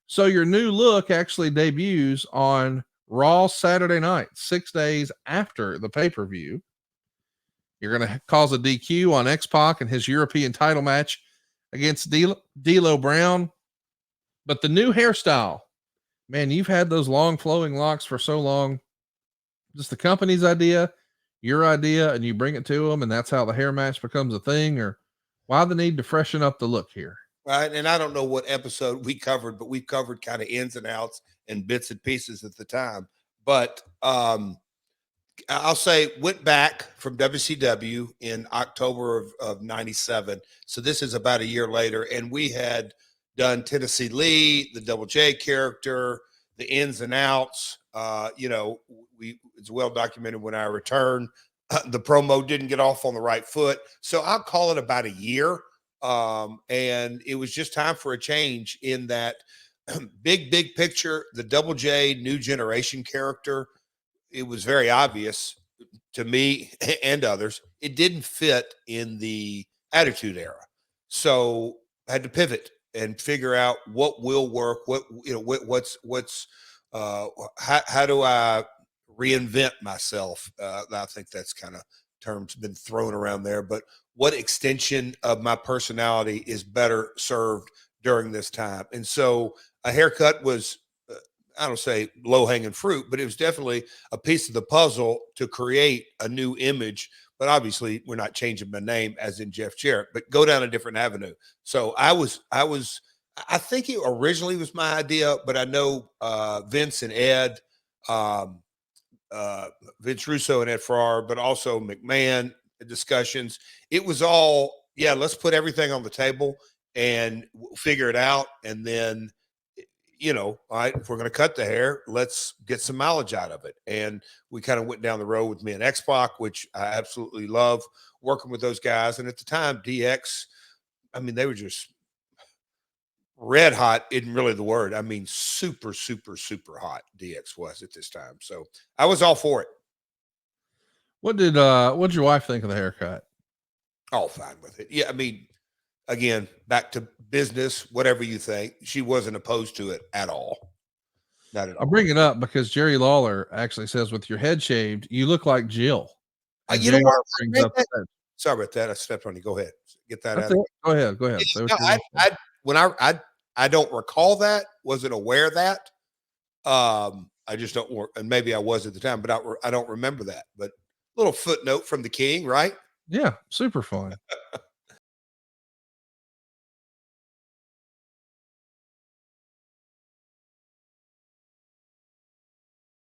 So your new look actually debuts on Raw Saturday night, 6 days after the pay-per-view. You're going to cause a DQ on X-Pac and his European title match against D'Lo Brown. But the new hairstyle, man, you've had those long flowing locks for so long. Just the company's idea, your idea, and you bring it to them, and that's how the hair match becomes a thing? Or why the need to freshen up the look here? Right. And I don't know what episode we covered, but we covered kind of ins and outs and bits and pieces at the time. But I'll say went back from WCW in October of 97. So this is about a year later. And we had done Tennessee Lee, the Double J character, the ins and outs. It's well documented when I returned. The promo didn't get off on the right foot. So I'll call it about a year. And it was just time for a change in that big picture, the Double J new generation character. It was very obvious to me and others. It didn't fit in the Attitude Era. So I had to pivot and figure out what will work. How do I reinvent myself? I think that's kind of terms been thrown around there, but what extension of my personality is better served during this time? And so a haircut was, I don't say low hanging fruit, but it was definitely a piece of the puzzle to create a new image. But obviously we're not changing my name as in Jeff Jarrett, but go down a different avenue. So I think it originally was my idea, but I know Vince and Ed, Vince Russo and Ed Farrar, but also McMahon discussions. It was all, yeah, let's put everything on the table and figure it out. And then, all right, if we're going to cut the hair, let's get some mileage out of it. And we kind of went down the road with me and X-Pac, which I absolutely love working with those guys. And at the time, DX, I mean, they were just red hot isn't really the word. I mean, super, super, super hot DX was at this time. So I was all for it. What'd your wife think of the haircut? All fine with it. Yeah. I mean, again, back to business, whatever you think. She wasn't opposed to it at all. Not at all. I bring it up because Jerry Lawler actually says with your head shaved, you look like Jill. You know what? Sorry about that. I stepped on you. Go ahead. Get that out. Go ahead. I don't recall that. Wasn't aware of that. I just don't work, and maybe I was at the time, but I don't remember that. But little footnote from the King, right? Yeah, super fun.